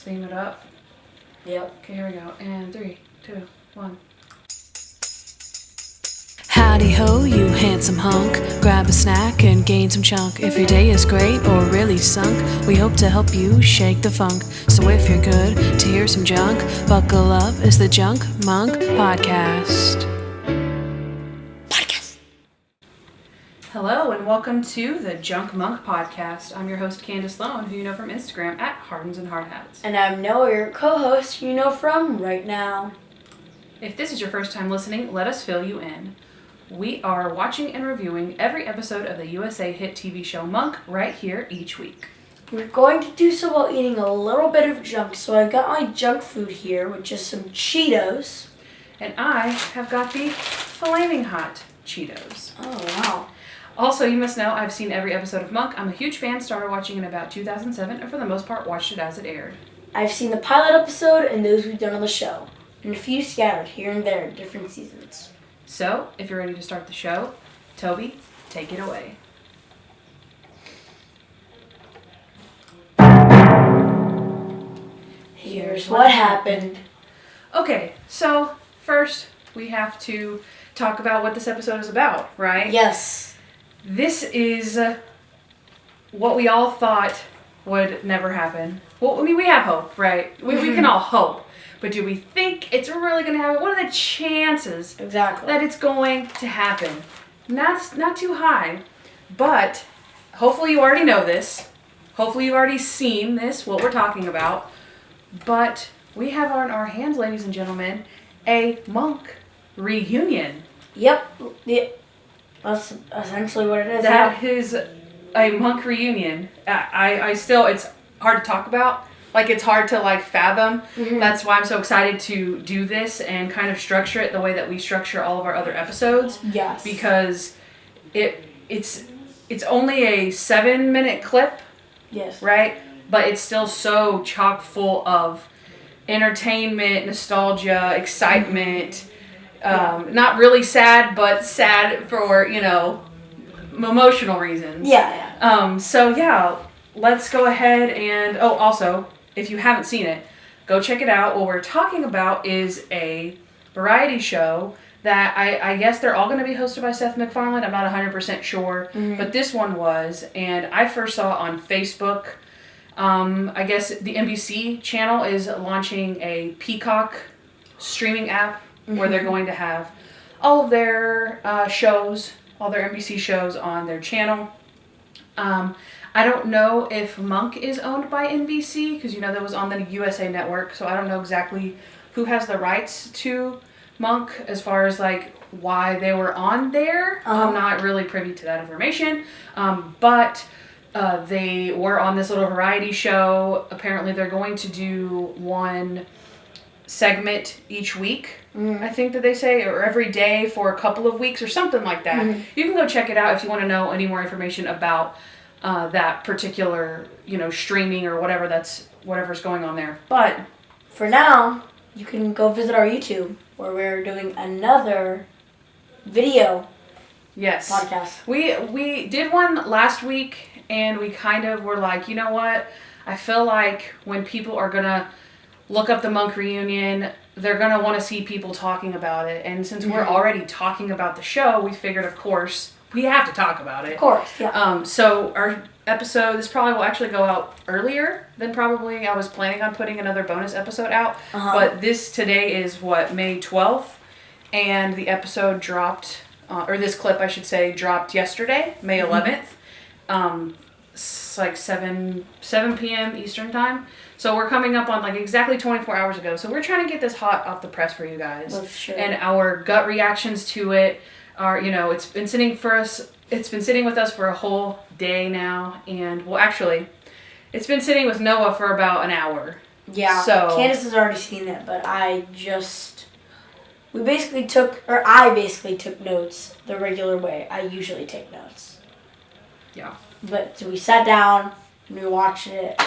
Let's theme it up. Yep. Okay, here we go. And 3, 2, 1. Howdy ho, you handsome hunk. Grab a snack and gain some chunk. If your day is great or really sunk, we hope to help you shake the funk. So if you're good to hear some junk, buckle up, it's the Junk Monk Podcast. Hello and welcome to the Junk Monk Podcast. I'm your host Kandyce Sloane, who you know from Instagram at Hardens and Hard Hats. And I'm Noah, your co-host, who you know from Right Now. If this is your first time listening, let us fill you in. We are watching and reviewing every episode of the USA hit TV show Monk right here each week. We're going to do so while eating a little bit of junk. So I got my junk food here, which is some Cheetos. And I have got the Flaming Hot Cheetos. Oh, wow. Also, you must know I've seen every episode of Monk. I'm a huge fan, started watching in about 2007, and for the most part watched it as it aired. I've seen the pilot episode and those we've done on the show, and a few scattered here and there in different seasons. So, if you're ready to start the show, Toby, take it away. Here's what happened. Okay, so first we have to talk about what this episode is about, right? Yes. This is what we all thought would never happen. Well, I mean, we have hope, right? We can all hope. But do we think it's really going to happen? What are the chances that it's going to happen? Not too high. But hopefully you already know this. Hopefully you've already seen this, what we're talking about. But we have on our hands, ladies and gentlemen, a Monk reunion. Yep. That's essentially what it is. That is a Monk reunion. I still, it's hard to talk about. Like, it's hard to, fathom. Mm-hmm. That's why I'm so excited to do this and kind of structure it the way that we structure all of our other episodes. Yes. Because it's only a 7-minute clip. Yes. Right? But it's still so chock full of entertainment, nostalgia, excitement. Not really sad, but sad for, emotional reasons. Yeah. So, let's go ahead and... Oh, also, if you haven't seen it, go check it out. What we're talking about is a variety show that I guess they're all going to be hosted by Seth MacFarlane. I'm not 100% sure, but this one was. And I first saw it on Facebook. I guess the NBC channel is launching a Peacock streaming app where they're going to have all of their shows, all their NBC shows on their channel. I don't know if Monk is owned by NBC, because that was on the USA Network, so I don't know exactly who has the rights to Monk as far as why they were on there. I'm not really privy to that information, but they were on this little variety show. Apparently they're going to do one segment each week, I think that they say, or every day for a couple of weeks or something like that. You can go check it out if you want to know any more information about that particular, streaming or whatever's going on there. But for now, you can go visit our YouTube where we're doing another video podcast. We did one last week and we kind of were like, you know what? I feel like when people are going to look up the Monk reunion, they're going to want to see people talking about it. And since we're already talking about the show, we figured, of course, we have to talk about it. Of course, yeah. So our episode, this probably will actually go out earlier than probably I was planning on putting another bonus episode out. But this today is, May 12th? And the episode dropped, or this clip, I should say, dropped yesterday, May 11th. It's like 7 p.m. Eastern time. So we're coming up on exactly 24 hours ago. So we're trying to get this hot off the press for you guys. That's true. And our gut reactions to it are, it's been sitting with us for a whole day now. And, well, actually, it's been sitting with Noah for about an hour. Yeah. So Kandyce has already seen it, but I basically took notes the regular way. I usually take notes. Yeah. But so we sat down and we watched it,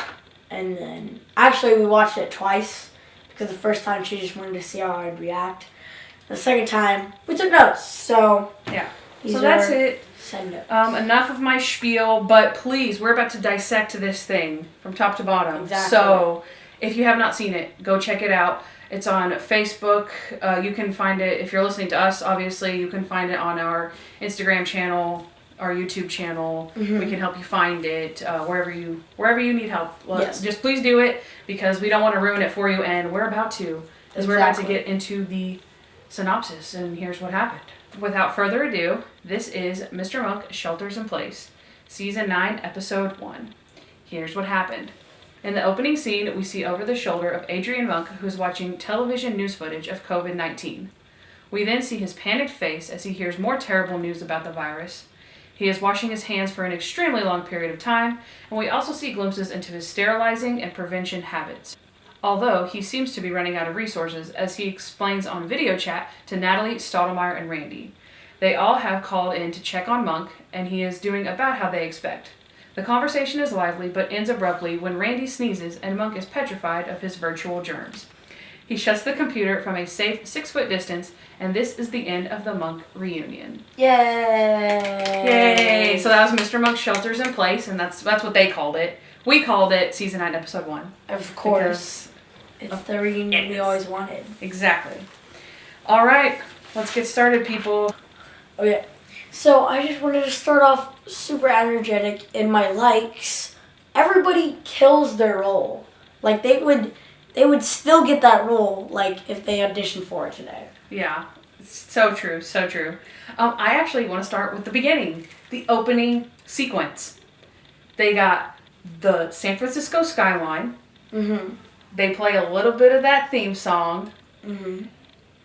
and then actually we watched it twice because the first time she just wanted to see how I'd react. The second time we took notes. So yeah. So that's it. Send notes. Enough of my spiel, but please, we're about to dissect this thing from top to bottom. Exactly. So if you have not seen it, go check it out. It's on Facebook. You can find it, if you're listening to us, obviously, you can find it on our Instagram channel, our YouTube channel. Mm-hmm. We can help you find it wherever you need help. Yes. Just please do it, because we don't want to ruin it for you, and we're about to. Because we're about to get into the synopsis, and here's what happened. Without further ado, this is Mr. Monk Shelters in Place, Season 9, Episode 1. Here's what happened. In the opening scene, we see over the shoulder of Adrian Monk, who is watching television news footage of COVID-19. We then see his panicked face as he hears more terrible news about the virus. He is washing his hands for an extremely long period of time, and we also see glimpses into his sterilizing and prevention habits. Although he seems to be running out of resources, as he explains on video chat to Natalie, Stottlemyre, and Randy. They all have called in to check on Monk, and he is doing about how they expect. The conversation is lively, but ends abruptly when Randy sneezes and Monk is petrified of his virtual germs. He shuts the computer from a safe 6-foot distance, and this is the end of the Monk reunion. Yay! Yay! So that was Mr. Monk Shelters in Place, and that's what they called it. We called it Season 9, Episode 1. Of course. It's the reunion we always wanted. Exactly. All right, let's get started, people. Okay. So I just wanted to start off super energetic in my likes. Everybody kills their role. Like they would still get that role, like if they auditioned for it today. Yeah, so true, so true. I actually want to start with the beginning, the opening sequence. They got the San Francisco skyline. Mm-hmm. They play a little bit of that theme song. Mm-hmm.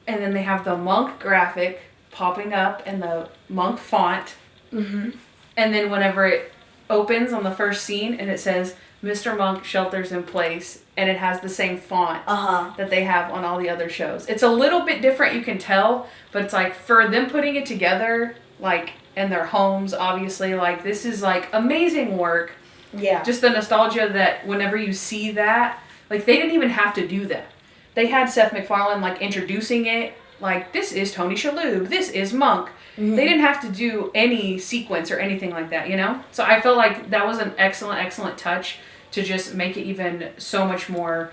And then they have the Monk graphic popping up in the Monk font. Mm-hmm. And then whenever it opens on the first scene and it says Mr. Monk Shelters in Place, and it has the same font that they have on all the other shows. It's a little bit different, you can tell, but it's like for them putting it together, like in their homes, obviously, like this is like amazing work. Yeah. Just the nostalgia that whenever you see that, like they didn't even have to do that. They had Seth MacFarlane like introducing it, like this is Tony Shalhoub, this is Monk. Mm-hmm. They didn't have to do any sequence or anything like that, you know? So I felt like that was an excellent touch to just make it even so much more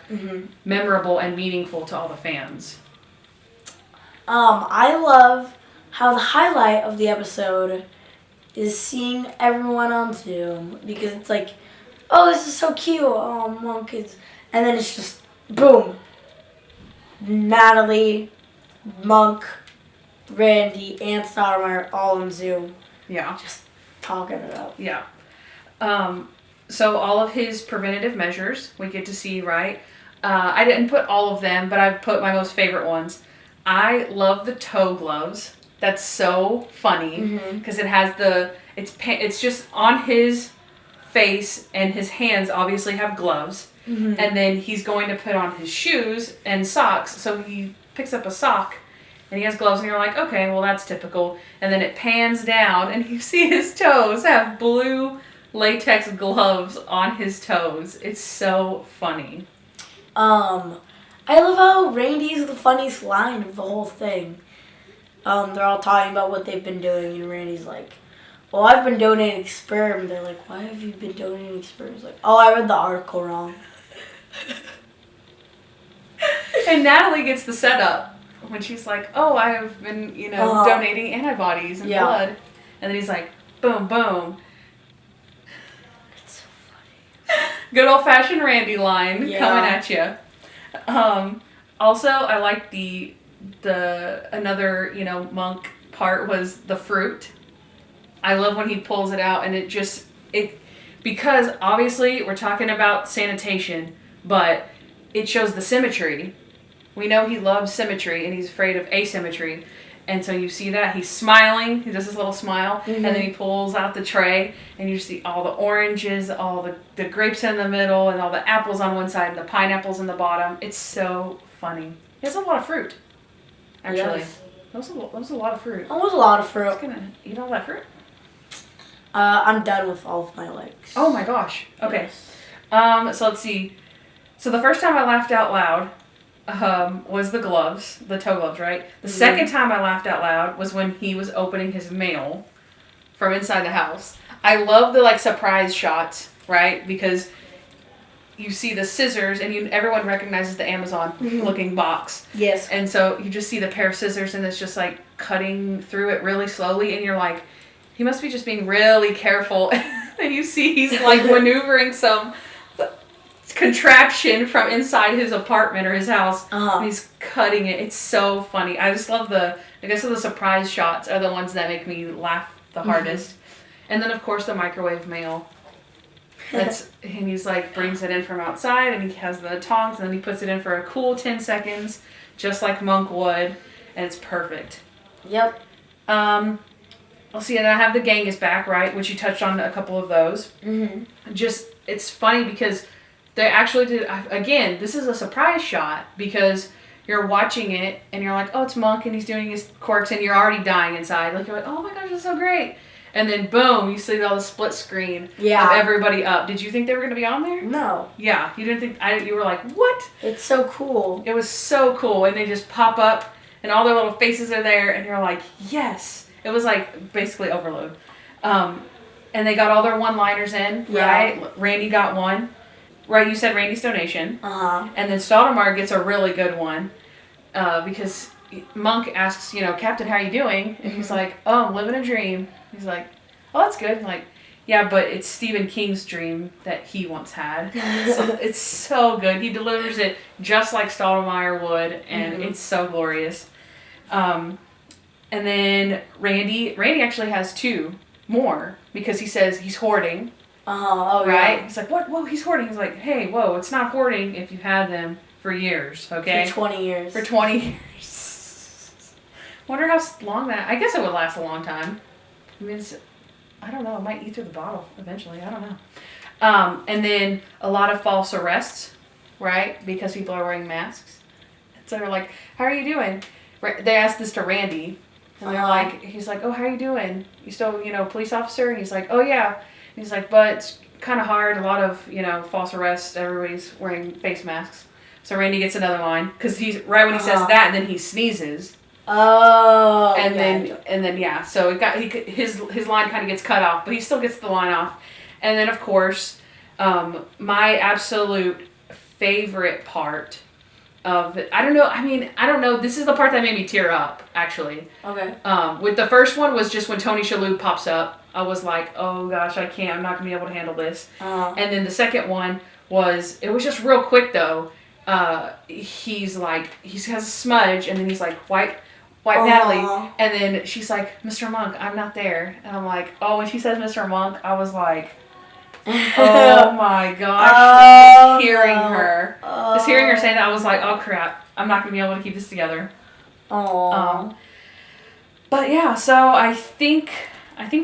memorable and meaningful to all the fans. I love how the highlight of the episode is seeing everyone on Zoom, because it's like, oh, this is so cute, oh, Monk is, and then it's just, boom, Natalie, Monk, Randy, and Stottlemyre all on Zoom. Yeah. Just talking it up. Yeah. So all of his preventative measures we get to see, right? I didn't put all of them, but I put my most favorite ones. I love the toe gloves. That's so funny because it has it's just on his face, and his hands obviously have gloves. Mm-hmm. And then he's going to put on his shoes and socks, so he picks up a sock and he has gloves, and you're like, okay, well that's typical. And then it pans down and you see his toes have blue latex gloves on his toes. It's so funny. I love how Randy is the funniest line of the whole thing. They're all talking about what they've been doing, and Randy's like, well, I've been donating sperm. They're like, why have you been donating sperm? He's like, oh, I read the article wrong. And Natalie gets the setup when she's like, oh, I've been, donating antibodies and blood. And then he's like, boom, boom. It's so funny. Good old-fashioned Randy line coming at you. Also, I like the another, Monk part was the fruit. I love when he pulls it out, and because obviously we're talking about sanitation, but it shows the symmetry. We know he loves symmetry and he's afraid of asymmetry. And so you see that he's smiling, he does this little smile, and then he pulls out the tray, and you see all the oranges, all the grapes in the middle, and all the apples on one side, and the pineapples in the bottom. It's so funny. He has a lot of fruit, actually. Yes. That was a lot of fruit. That was a lot of fruit. I was gonna eat all that fruit. I'm done with all of my likes. Oh my gosh. Okay. Yes. So let's see. So the first time I laughed out loud was the gloves, the toe gloves, right? The second time I laughed out loud was when he was opening his mail from inside the house. I love the surprise shots, right? Because you see the scissors, and everyone recognizes the Amazon-looking box. Yes. And so you just see the pair of scissors, and it's just like cutting through it really slowly, and you're like, he must be just being really careful. And you see he's like maneuvering some contraption from inside his apartment or his house. And he's cutting it. It's so funny. I just love the surprise shots are the ones that make me laugh the hardest. And then of course the microwave mail. And he's like brings it in from outside, and he has the tongs, and then he puts it in for a cool 10 seconds, just like Monk would, and it's perfect. Yep. Let's see, and I have the Genghis back, right, which you touched on a couple of those. Just, it's funny because they actually did, again, this is a surprise shot because you're watching it and you're like, oh, it's Monk and he's doing his quirks, and you're already dying inside. Like, you're like, oh my gosh, that's so great. And then boom, you see all the split screen of everybody up. Did you think they were going to be on there? No. Yeah, you didn't think, you were like, what? It's so cool. It was so cool, and they just pop up and all their little faces are there, and you're like, yes. It was like basically overload. And they got all their one-liners in, right? Randy got one. Right, you said Randy's donation. And then Stoudemire gets a really good one because Monk asks, Captain, how are you doing? And he's like, oh, I'm living a dream. He's like, oh, that's good. I'm like, yeah, but it's Stephen King's dream that he once had. So it's so good. He delivers it just like Stoudemire would, and it's so glorious. And then Randy actually has two more because he says he's hoarding. Right? Yeah. He's like, what? Whoa, he's hoarding. He's like, hey, whoa, it's not hoarding if you've had them for years, okay? For 20 years. For 20 years. Wonder how long that, I guess it would last a long time. I mean, I don't know, it might eat through the bottle eventually, I don't know. And then a lot of false arrests, right? Because people are wearing masks. So they're like, how are you doing? They asked this to Randy. And they're like, he's like, oh, how are you doing? You still, police officer? And he's like, oh, yeah. And he's like, but it's kind of hard. A lot of, false arrests. Everybody's wearing face masks. So Randy gets another line. Because he's, right when he says that, and then he sneezes. Oh. And then, yeah. So his line kind of gets cut off. But he still gets the line off. And then, of course, my absolute favorite part of it. I don't know. This is the part that made me tear up, actually. Okay. With the first one was just when Tony Shalhoub pops up. I was like, oh gosh, I can't. I'm not going to be able to handle this. And then the second one was, it was just real quick though. He's like, he has a smudge, and then he's like, wipe Natalie. And then she's like, Mr. Monk, I'm not there. And I'm like, oh, when she says Mr. Monk, I was like, oh my gosh. Just hearing her say that, I was like, oh crap, I'm not going to be able to keep this together. But yeah, so I think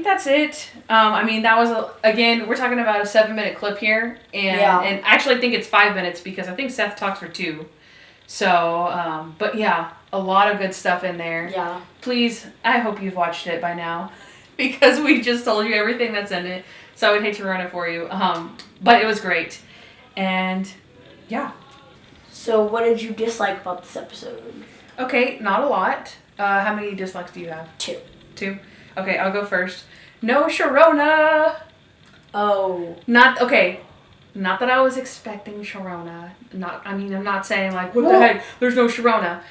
that's it. That was, again, we're talking about a 7-minute clip here. And I actually think it's 5 minutes because I think Seth talks for 2. So, but yeah, a lot of good stuff in there. Yeah. Please, I hope you've watched it by now because we just told you everything that's in it. So I would hate to ruin it for you. But it was great. And yeah. So what did you dislike about this episode? Okay, not a lot. How many dislikes do you have? 2. 2? Okay, I'll go first. No Sharona! Oh. Not that I was expecting Sharona. I'm not saying like, what the heck, there's no Sharona.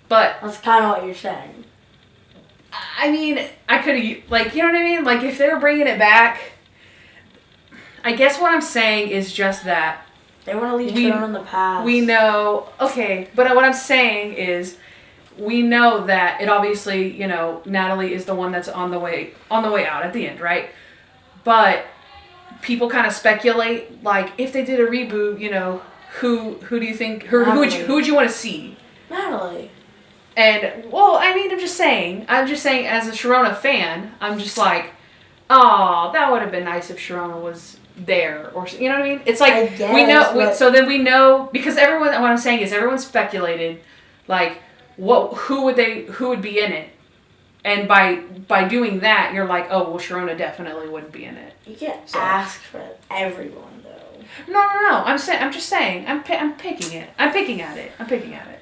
But that's kind of what you're saying. I could have, like, you know what I mean? Like, if they were bringing it back, I guess what I'm saying is just that. They want to leave Sharona in the past. We know, okay, but what I'm saying is, we know that it obviously, Natalie is the one that's on the way out at the end, right? But people kind of speculate, like, if they did a reboot, who do you think, who would you want to see? Natalie. And, well, I'm just saying, as a Sharona fan, I'm just like, oh, that would have been nice if Sharona was there, or, you know what I mean? It's like, so then we know, because what I'm saying is everyone speculated, like, who would be in it? And by doing that, you're like, oh, well, Sharona definitely wouldn't be in it. You can't ask for everyone, though. No. I'm just saying. I'm picking it. I'm picking at it.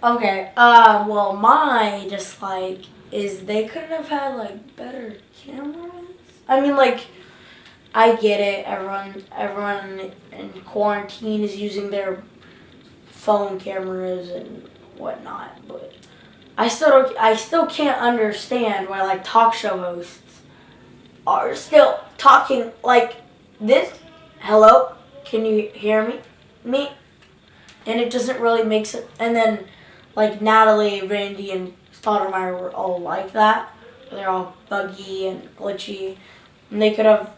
Okay. Well, my dislike is they couldn't have had like better cameras. I get it. Everyone in quarantine is using their phone cameras and whatnot, but I still can't understand why like talk show hosts are still talking like this. Hello, can you hear me? And it doesn't really make sense. And then like Natalie, Randy, and Stoudemire were all like that. They're all buggy and glitchy, and they could have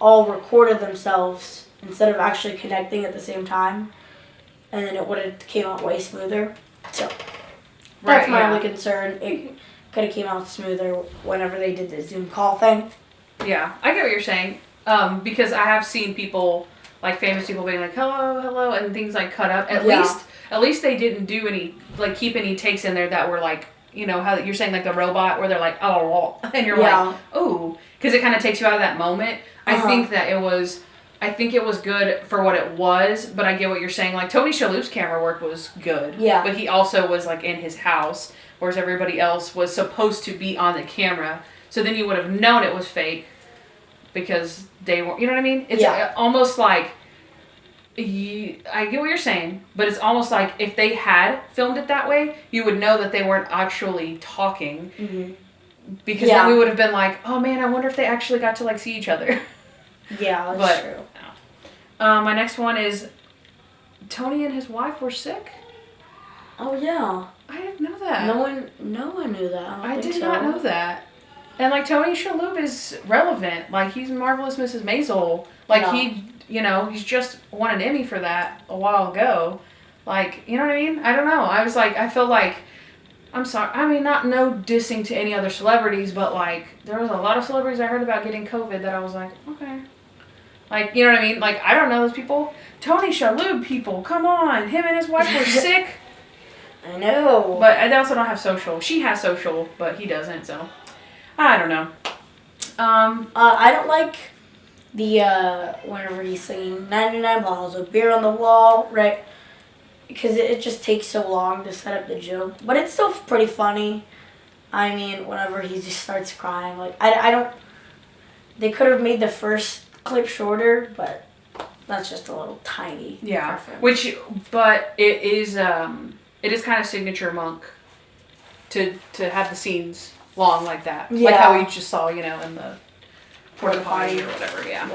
all recorded themselves instead of actually connecting at the same time, and then it would have came out way smoother. So that's my only concern. It could have came out smoother whenever they did the Zoom call thing. Yeah, I get what you're saying. Because I have seen people, like famous people, being like hello, hello, and things like cut up. At least they didn't do any keep any takes in there that were like, you know how you're saying like the robot where they're like oh, and you're like oh, because it kind of takes you out of that moment. I think it was good for what it was, but I get what you're saying. Like Tony Shalhoub's camera work was good. Yeah. But he also was like in his house, whereas everybody else was supposed to be on the camera. So then you would have known it was fake because they were, you know what I mean? It's almost like, I get what you're saying, but it's almost like if they had filmed it that way, you would know that they weren't actually talking. Mm-hmm. Because then we would have been like, oh man, I wonder if they actually got to like see each other. Yeah, that's true. No. My next one is Tony and his wife were sick. Oh yeah, I didn't know that. No one knew that. I did not know that. And like Tony Shalhoub is relevant. Like he's Marvelous Mrs. Maisel. Like he's just won an Emmy for that a while ago. Like, you know what I mean? I don't know. I was like, I feel like, I'm sorry. I mean, no dissing to any other celebrities, but like there was a lot of celebrities I heard about getting COVID that I was like, okay. Like, you know what I mean? Like, I don't know those people. Tony Shalhoub people, come on. Him and his wife were sick. I know. But I also don't have social. She has social, but he doesn't, so I don't know. I don't like the, whenever he's singing 99 bottles of beer on the wall, right? Because it just takes so long to set up the joke. But it's still pretty funny. I mean, whenever he just starts crying, like, I don't, they could have made the first clip shorter, but that's just a little tiny preference. But it is kind of signature Monk to have the scenes long like that. Yeah. Like how we just saw, you know, in the porta potty or whatever, yeah.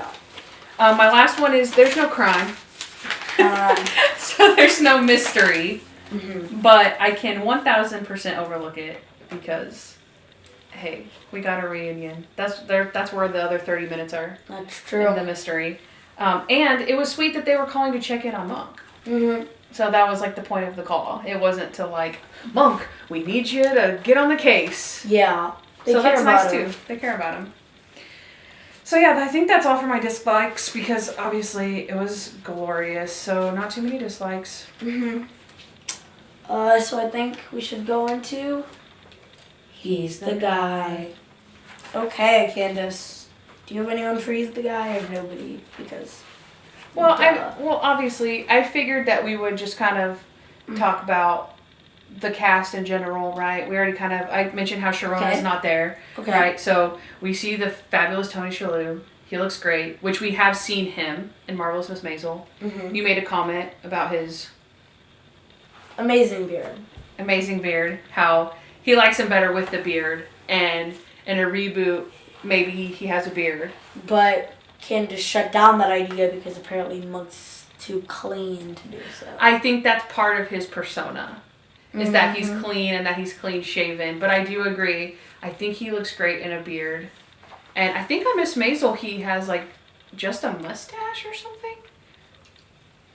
My last one is there's no crime. So there's no mystery. Mm-hmm. But I can 1000% overlook it because, hey, we got a reunion. That's where the other 30 minutes are. That's true. In the mystery. And it was sweet that they were calling to check in on Monk. Mm-hmm. So that was like the point of the call. It wasn't to like, Monk, we need you to get on the case. Yeah. So that's nice too. They care about him. So yeah, I think that's all for my dislikes because obviously it was glorious. So not too many dislikes. Mm-hmm. So I think we should go into He's the Guy. Okay, Kandyce. Do you have anyone for He's the Guy or nobody? Because obviously I figured that we would just kind of talk about the cast in general, right? We already I mentioned how Sharon is not there, right? So we see the fabulous Tony Shalhoub. He looks great, which we have seen him in Marvelous Miss Maisel. Mm-hmm. You made a comment about his amazing beard, how he likes him better with the beard, and in a reboot, maybe he has a beard. But Kandyce shut down that idea because apparently Monk's too clean to do so. I think that's part of his persona. Is that he's clean and that he's clean shaven. But I do agree. I think he looks great in a beard. And I think on Miss Maisel he has like just a mustache or something.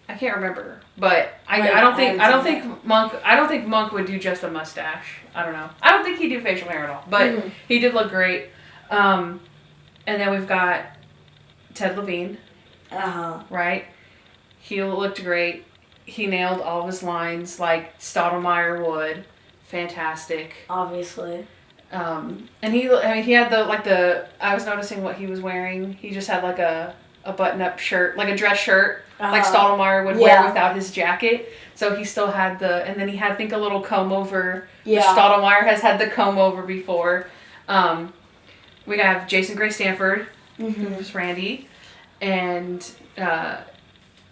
I can't remember. But I don't think Monk would do just a mustache. I don't know. I don't think he'd do facial hair at all. But he did look great. And then we've got Ted Levine. Right? He looked great. He nailed all of his lines like Stoudemire would. Fantastic. Obviously. And he had I was noticing what he was wearing. He just had like a button-up shirt, like a dress shirt, like Stoudemire would wear without his jacket. So he still had and then he had, I think, a little comb over. Yeah. Which Stoudemire has had the comb over before. We have Jason Gray-Stanford, who's Randy. and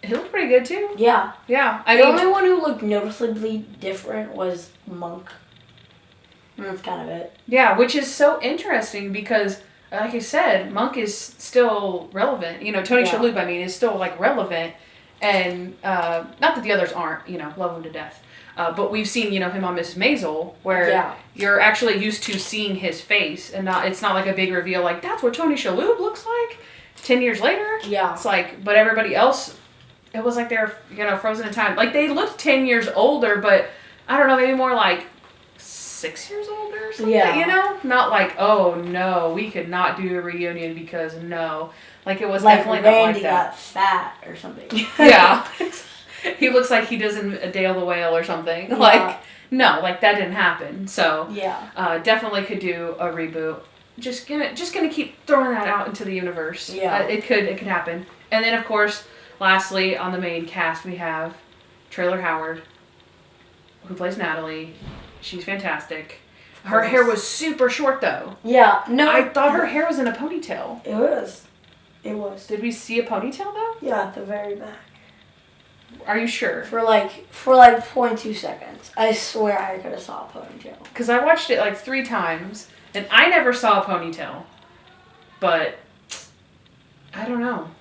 he looked pretty good too. Yeah. Yeah. The only one who looked noticeably different was Monk. And that's kind of it. Yeah, which is so interesting because, like I said, Monk is still relevant. You know, Tony Shalhoub, I mean, is still, like, relevant. And not that the others aren't, you know, love him to death. But we've seen, you know, him on Mrs. Maisel, where you're actually used to seeing his face. And it's not like a big reveal, like, that's what Tony Shalhoub looks like 10 years later. Yeah. It's like, but everybody else, it was like they're, you know, frozen in time. Like, they looked 10 years older, but, I don't know, maybe more like 6 years older or something, you know? Not like, oh, no, we could not do a reunion because no. Like, it was like definitely Randy not like that. got fat or something. Yeah. He looks like he does in Dale the Whale or something. Yeah. Like, no, like, that didn't happen. So, definitely could do a reboot. Just gonna keep throwing that out into the universe. Yeah. It could happen. And then, of course, lastly, on the main cast, we have Traylor Howard, who plays Natalie. She's fantastic. Her hair was super short, though. Yeah. No. I thought her hair was in a ponytail. It was. It was. Did we see a ponytail, though? Yeah, at the very back. Are you sure? For like 0.2 seconds. I swear I could have saw a ponytail. Because I watched it like 3 times, and I never saw a ponytail. But, I don't know.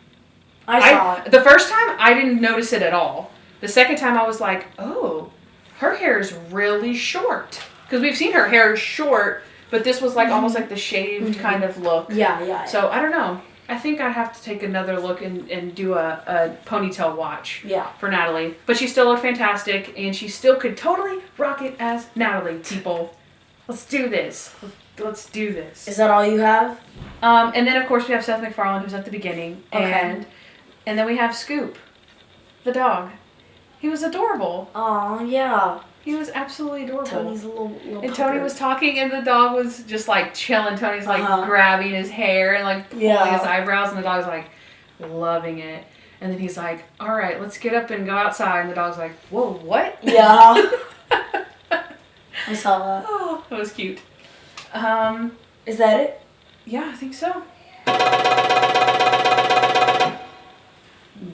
I saw it. The first time, I didn't notice it at all. The second time, I was like, oh, her hair is really short. Because we've seen her hair short, but this was like almost like the shaved kind of look. Yeah. So, I don't know. I think I'd have to take another look and do a ponytail watch for Natalie. But she still looked fantastic, and she still could totally rock it as Natalie, people. Let's do this. Let's do this. Is that all you have? And then, of course, we have Seth MacFarlane, who's at the beginning. Okay. And then we have Scoop, the dog. He was adorable. Oh, yeah. He was absolutely adorable. Tony's a little and Tony was talking, and the dog was just, like, chilling. Tony's, like, grabbing his hair and, like, pulling his eyebrows, and the dog's, like, loving it. And then he's like, all right, let's get up and go outside. And the dog's like, whoa, what? Yeah. I saw that. Oh, that was cute. Is that it? Yeah, I think so.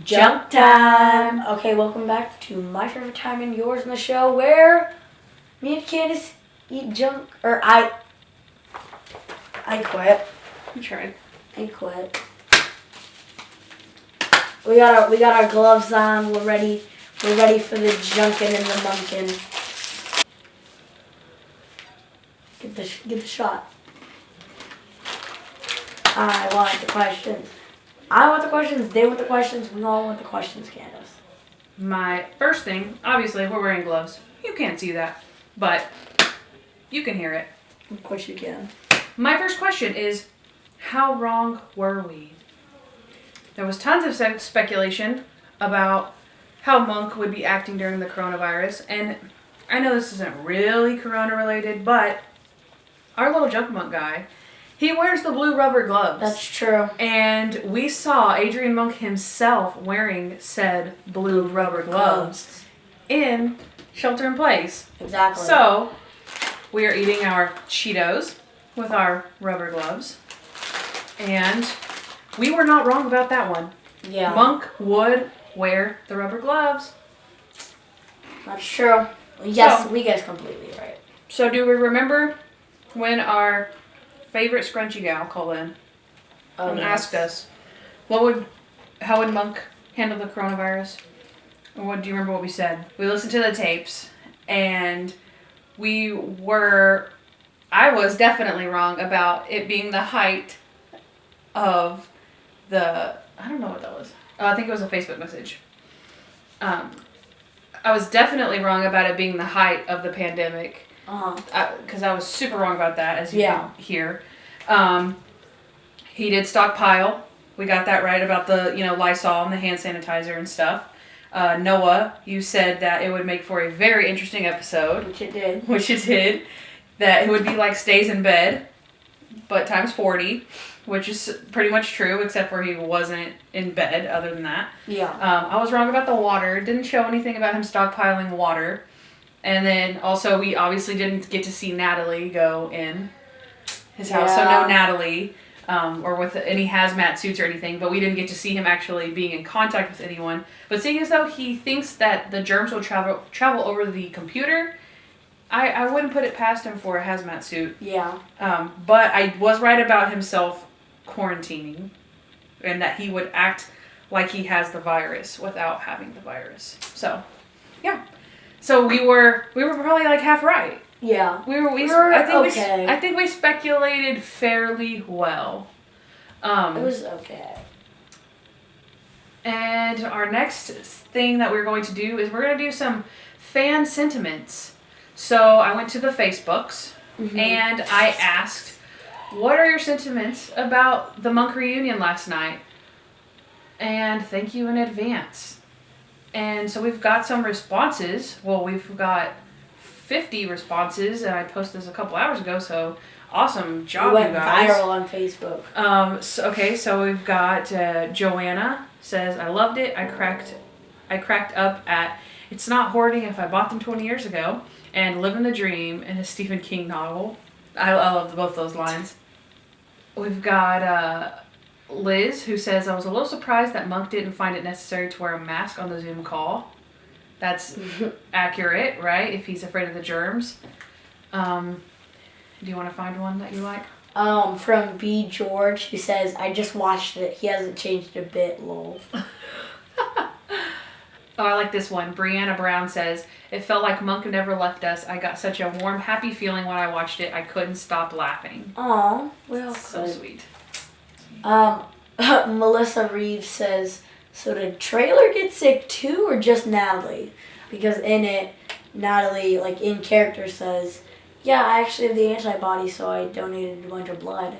Junk time. Okay, welcome back to my favorite time and yours in the show, where me and Kandyce eat junk. Or I quit. You tried. I quit. We got our gloves on. We're ready for the junkin' and the munkin'. Get the shot. I want the questions. I want the questions, they want the questions, we all want the questions, Kandyce. My first thing, obviously, we're wearing gloves. You can't see that, but you can hear it. Of course you can. My first question is, how wrong were we? There was tons of speculation about how Monk would be acting during the coronavirus, and I know this isn't really corona-related, but our little junk monk guy, he wears the blue rubber gloves. That's true. And we saw Adrian Monk himself wearing said blue rubber gloves in Shelter in Place. Exactly. So, we are eating our Cheetos with our rubber gloves. And we were not wrong about that one. Yeah. Monk would wear the rubber gloves. That's true. Yes, we guessed completely right. So, do we remember when our favorite scrunchy gal called in and asked us, how would Monk handle the coronavirus? Or do you remember what we said? We listened to the tapes, and I was definitely wrong about it being the height of I don't know what that was. I think it was a Facebook message. I was definitely wrong about it being the height of the pandemic. Because I was super wrong about that, as you can hear. He did stockpile. We got that right about the Lysol and the hand sanitizer and stuff. Noah, you said that it would make for a very interesting episode. Which it did. That it would be like stays in bed, but times 40, which is pretty much true, except for he wasn't in bed other than that. Yeah. I was wrong about the water. Didn't show anything about him stockpiling water. And then also we obviously didn't get to see Natalie go in his house, so no Natalie. or with any hazmat suits or anything, but we didn't get to see him actually being in contact with anyone. But seeing as though he thinks that the germs will travel over the computer, I wouldn't put it past him for a hazmat suit. Yeah. But I was right about himself quarantining, and that he would act like he has the virus without having the virus. So, yeah. So we were probably like half right. Yeah. I think we speculated fairly well. It was okay. And our next thing that we're going to do is we're going to do some fan sentiments. So I went to the Facebooks and I asked, what are your sentiments about the Monk reunion last night? And thank you in advance. And so we've got some responses. Well, we've got 50 responses, and I posted this a couple hours ago, so awesome job, you guys. Went viral on Facebook. So we've got Joanna says, I loved it. I cracked up at It's Not Hoarding If I Bought Them 20 Years Ago, and Living the Dream in a Stephen King novel. I love both those lines. We've got Liz, who says, I was a little surprised that Monk didn't find it necessary to wear a mask on the Zoom call. That's accurate, right? If he's afraid of the germs. Do you want to find one that you like? From B. George, who says, I just watched it. He hasn't changed a bit, lol. Oh, I like this one. Brianna Brown says, it felt like Monk never left us. I got such a warm, happy feeling when I watched it. I couldn't stop laughing. Aw, well, so sweet. Melissa Reeves says, so did Trailer get sick too, or just Natalie? Because in it, Natalie, like in character, says, yeah, I actually have the antibodies, so I donated a bunch of blood.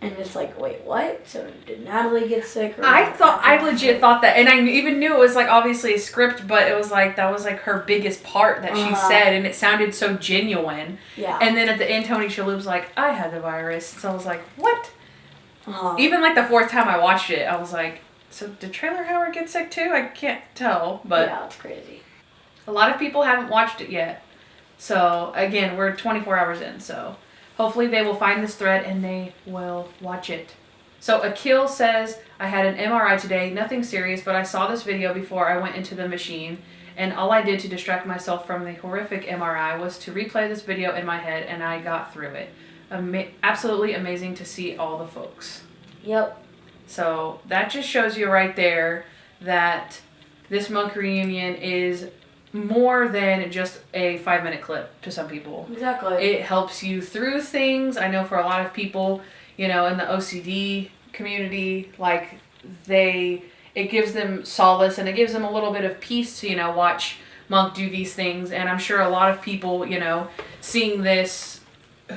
And it's like, wait, what? So did Natalie get sick? Or I legit thought that, and I even knew it was like obviously a script, but it was like, that was like her biggest part that she said, and it sounded so genuine. Yeah. And then at the end, Tony Shalhoub's like, I had the virus. So I was like, what? Even like the fourth time I watched it, I was like, so did Trailer Howard get sick too? I can't tell, but yeah, it's crazy. A lot of people haven't watched it yet. So again, we're 24 hours in, so hopefully they will find this thread and they will watch it. So Akil says, I had an MRI today, nothing serious, but I saw this video before I went into the machine, and all I did to distract myself from the horrific MRI was to replay this video in my head, and I got through it. Absolutely amazing to see all the folks. Yep. So that just shows you right there that this Monk reunion is more than just a 5-minute clip to some people. Exactly. It helps you through things. I know for a lot of people, you know, in the OCD community, like it gives them solace and it gives them a little bit of peace to, you know, watch Monk do these things. And I'm sure a lot of people, you know, seeing this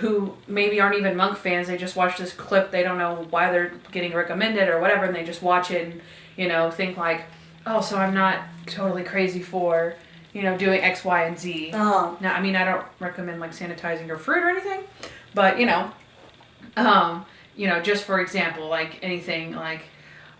who maybe aren't even Monk fans, they just watch this clip, they don't know why they're getting recommended or whatever, and they just watch it and, you know, think like, oh, so I'm not totally crazy for, you know, doing X, Y, and Z. Now, I mean, I don't recommend like sanitizing your fruit or anything, but you know, just for example, like anything like,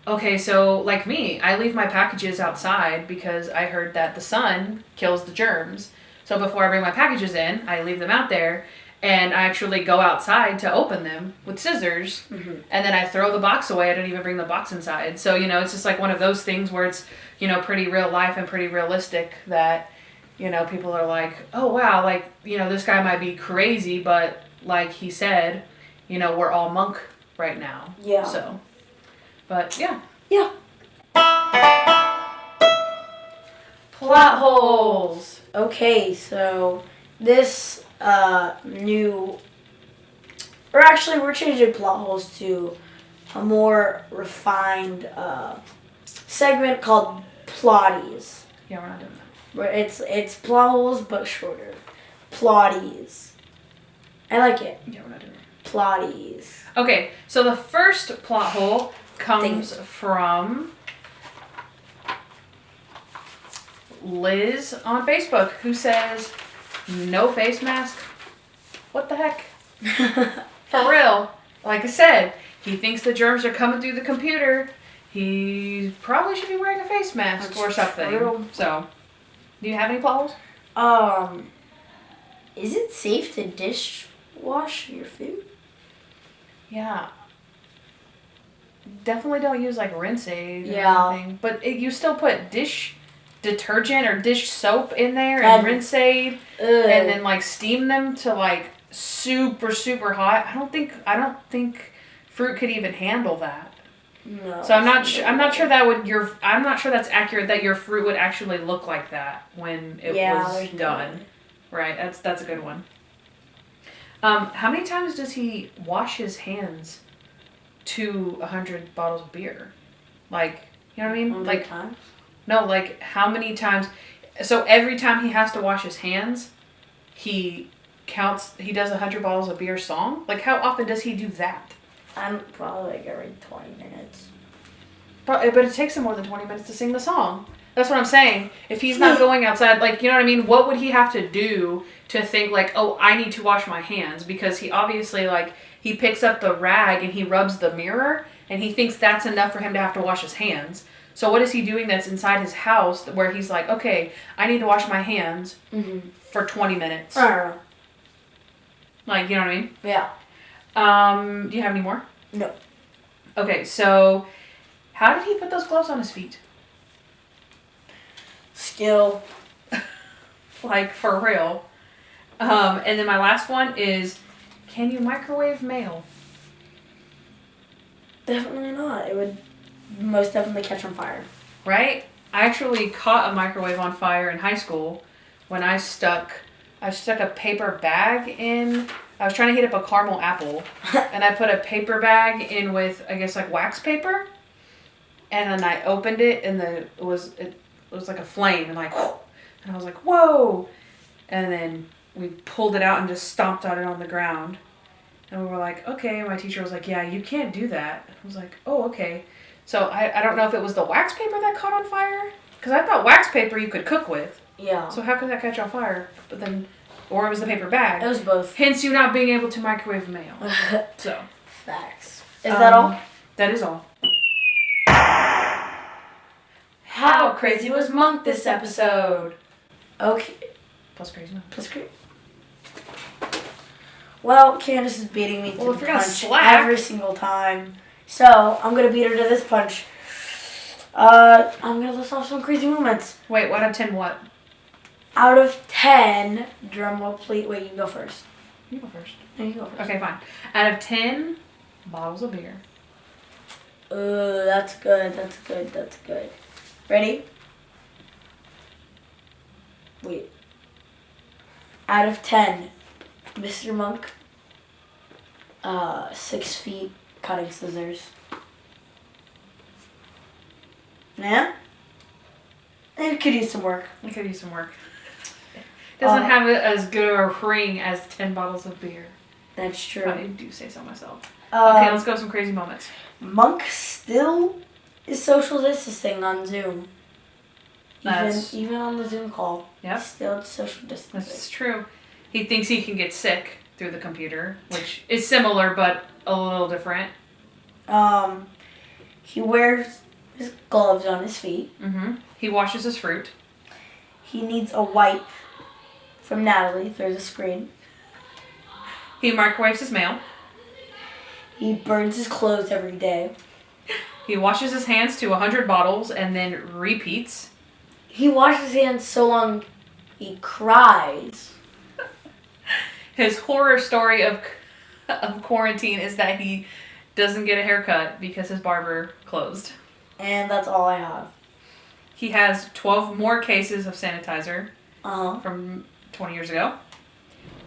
okay, so like me, I leave my packages outside because I heard that the sun kills the germs. So before I bring my packages in, I leave them out there. And I actually go outside to open them with scissors, and then I throw the box away. I don't even bring the box inside. So, you know, it's just like one of those things where it's, you know, pretty real life and pretty realistic that, you know, people are like, oh, wow, like, you know, this guy might be crazy, but like he said, you know, we're all Monk right now. Yeah. So, but yeah. Yeah. Plot holes. Okay, so this we're changing plot holes to a more refined segment called Plotties. Yeah, we're not doing that. Where it's plot holes but shorter. Plotties. I like it. Yeah, we're not doing that. Plotties. Okay, so the first plot hole comes from Liz on Facebook, who says, no face mask? What the heck? For real. Like I said, he thinks the germs are coming through the computer. He probably should be wearing a face mask or something. True. So, do you have any plot holes? Is it safe to dishwash your food? Yeah. Definitely don't use like rinse aid or anything. But you still put dish detergent or dish soap in there and rinse aid and then like steam them to like super, super hot. I don't think fruit could even handle that. No. So I'm not sure that's accurate that your fruit would actually look like that when it was done. Right, that's a good one. How many times does he wash his hands to 100 bottles of beer? Like, you know what I mean? 100 times? No, like how many times? So every time he has to wash his hands, he does 100 bottles of beer song? Like how often does he do that? I'm probably like every 20 minutes. But it takes him more than 20 minutes to sing the song. That's what I'm saying. If he's not going outside, like, you know what I mean? What would he have to do to think like, oh, I need to wash my hands? Because he obviously like, he picks up the rag and he rubs the mirror and he thinks that's enough for him to have to wash his hands. So what is he doing that's inside his house where he's like, okay, I need to wash my hands for 20 minutes? I don't know. Like, you know what I mean? Yeah. Do you have any more? No. Okay, so how did he put those gloves on his feet? Skill. Like, for real. And then my last one is, can you microwave mail? Definitely not. It would most definitely catch on fire. Right? I actually caught a microwave on fire in high school when I stuck a paper bag in. I was trying to heat up a caramel apple, and I put a paper bag in with, I guess, like wax paper, and then I opened it, and it was like a flame, and like, and I was like, whoa, and then we pulled it out and just stomped on it on the ground, and we were like, okay. My teacher was like, yeah, you can't do that. I was like, oh, okay. So I don't know if it was the wax paper that caught on fire, because I thought wax paper you could cook with. Yeah. So how could that catch on fire? But then, or it was the paper bag. It was both. Hence you not being able to microwave mail. So. Facts. Is that all? That is all. How crazy was Monk this episode? Okay. Plus crazy Monk. Plus crazy. Well, Kandyce is beating me to the punch every single time. So, I'm going to beat her to this punch. I'm going to list off some crazy moments. Wait, what out of 10 what? Out of 10, drum roll please. Wait, you go first. You go first. No, you go first. Okay, fine. Out of 10 bottles of beer. That's good. That's good. That's good. Ready? Wait. Out of 10, Mr. Monk, 6 feet cutting scissors. Yeah? It could use some work. It could use some work. Doesn't have it as good a ring as 10 bottles of beer. That's true. I do say so myself. Okay, let's go with some crazy moments. Monk still is social distancing on Zoom. Even on the Zoom call. Yep. Still social distancing. That's true. He thinks he can get sick through the computer, which is similar but a little different. He wears his gloves on his feet. Mm-hmm. He washes his fruit. He needs a wipe from Natalie through the screen. He microwaves his mail. He burns his clothes every day. He washes his hands to 100 bottles and then repeats. He washes his hands so long he cries. His horror story of quarantine is that he doesn't get a haircut because his barber closed. And that's all I have. He has 12 more cases of sanitizer from 20 years ago.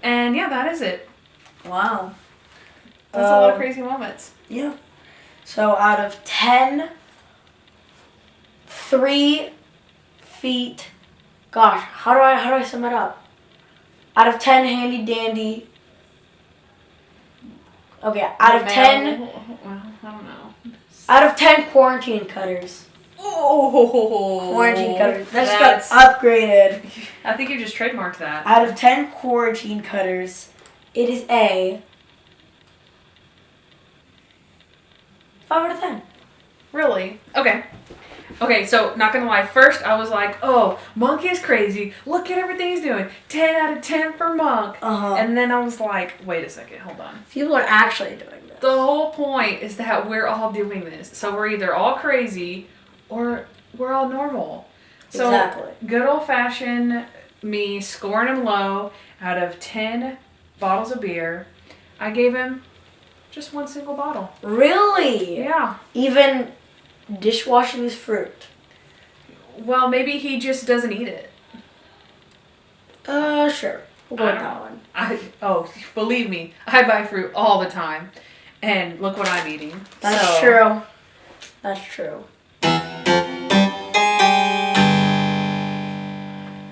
And yeah, that is it. Wow. That's a lot of crazy moments. Yeah. So out of 10, 3 feet. Gosh, how do I sum it up? Out of 10 handy dandy. Okay, out of 10. Well, I don't know. Out of 10 quarantine cutters. Oh, quarantine cutters. That's got upgraded. I think you just trademarked that. Out of 10 quarantine cutters, it is a 5 out of 10. Really? Okay. Okay, so not gonna lie. First, I was like, "Oh, Monk is crazy. Look at everything he's doing. 10 out of 10 for Monk." And then I was like, "Wait a second, hold on." People are actually doing this. The whole point is that we're all doing this. So we're either all crazy or we're all normal. So Exactly. Good old-fashioned me scoring him low out of 10 bottles of beer. I gave him just one single bottle. Really? Yeah. Even dishwashing his fruit. Well, maybe he just doesn't eat it. Sure. We'll go with that one. Believe me, I buy fruit all the time. And look what I'm eating. That's true. That's true.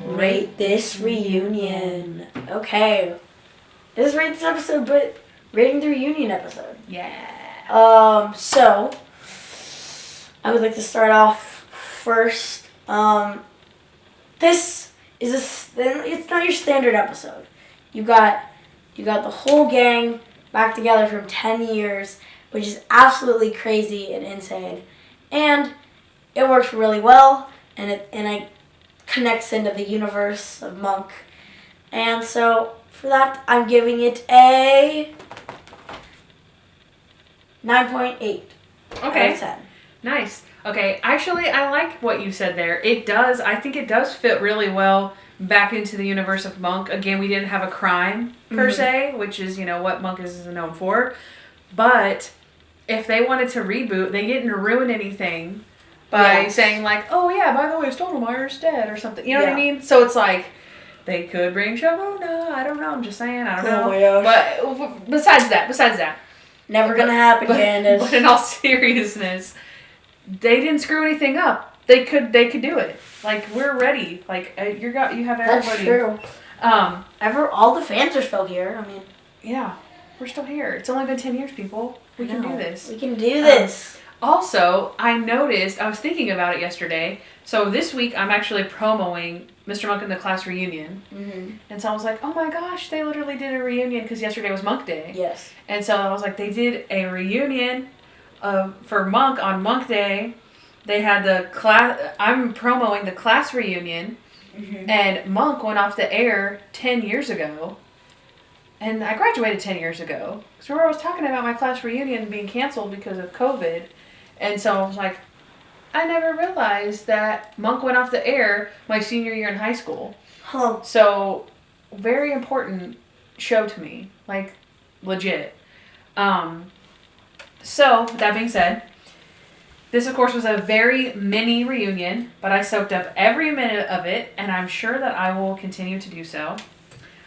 Rate this reunion. Okay. This is Rate This episode, but rating the reunion episode. Yeah. So I would like to start off first. This is it's not your standard episode. You got the whole gang back together from 10 years, which is absolutely crazy and insane. And it works really well, and it connects into the universe of Monk. And so for that, I'm giving it a 9.8 Okay. out of 10. Nice. Okay, actually, I like what you said there. I think it does fit really well back into the universe of Monk. Again, we didn't have a crime, per se, which is, what Monk is known for. But if they wanted to reboot, they didn't ruin anything by saying, like, oh, yeah, by the way, Stottlemeyer's dead or something. You know what I mean? So it's like, they could bring Sharona. I don't know. I'm just saying. I don't know. my gosh. But besides that. Never gonna happen, Candyce. But in all seriousness, they didn't screw anything up. They could do it. Like, we're ready. Like, you have everybody. That's true. All the fans are still here. I mean, yeah, we're still here. It's only been 10 years, people. We can do this. We can do this. Also, I noticed, I was thinking about it yesterday. So this week, I'm actually promoting Mr. Monk and the Class Reunion. Mm-hmm. And so I was like, oh my gosh, they literally did a reunion because yesterday was Monk Day. Yes. And so I was like, they did a reunion for Monk on Monk Day. They had the class. I'm promoting the Class Reunion, and Monk went off the air 10 years ago. And I graduated 10 years ago. Because remember, I was talking about my Class Reunion being canceled because of COVID. And so I was like, I never realized that Monk went off the air my senior year in high school. Huh. So, very important show to me. Like, legit. So, that being said, this, of course, was a very mini reunion, but I soaked up every minute of it, and I'm sure that I will continue to do so.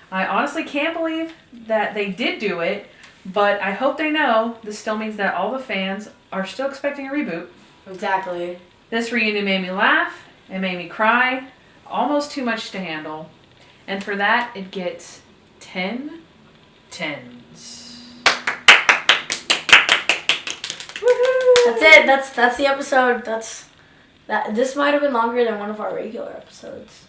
I honestly can't believe that they did do it, but I hope they know this still means that all the fans are still expecting a reboot. Exactly. This reunion made me laugh, it made me cry, almost too much to handle. And for that, it gets 10 tens. Woohoo! That's it. That's the episode. This might have been longer than one of our regular episodes.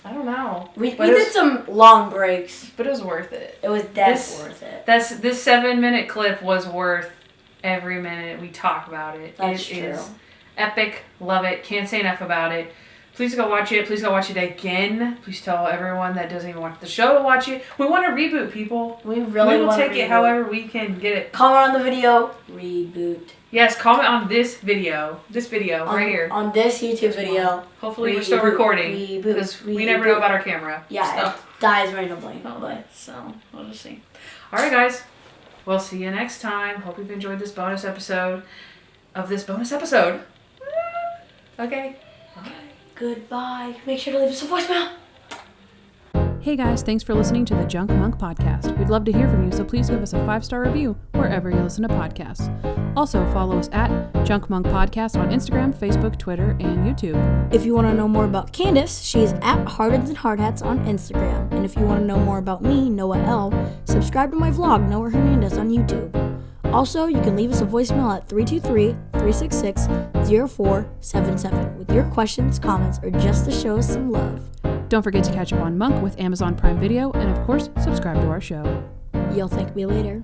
I don't know. We did some long breaks. But it was worth it. It was definitely worth it. This 7-minute clip was worth every minute we talk about it. That's it true. Is epic. Love it. Can't say enough about it. Please go watch it. Please go watch it again. Please tell everyone that doesn't even watch the show to watch it. We want to reboot, people. We really will want to take it however we can get it. Comment on the video. Reboot. Yes, comment on this video. Right here. On this YouTube video. Hopefully we're still recording. Because we never know about our camera. Yeah, it dies randomly. So, we'll just see. Alright, guys. We'll see you next time. Hope you've enjoyed this bonus episode of this bonus episode. Okay. Goodbye. Make sure to leave us a voicemail. Hey guys, thanks for listening to the Junk Monk Podcast. We'd love to hear from you, so please give us a 5-star review wherever you listen to podcasts. Also, follow us at Junk Monk Podcast on Instagram, Facebook, Twitter, and YouTube. If you want to know more about Kandyce, she's at Hardheads and Hardhats on Instagram. And if you want to know more about me, Noah L., subscribe to my vlog, Noah Hernandez, on YouTube. Also, you can leave us a voicemail at 323-366-0477 with your questions, comments, or just to show us some love. Don't forget to catch up on Monk with Amazon Prime Video, and of course, subscribe to our show. You'll thank me later.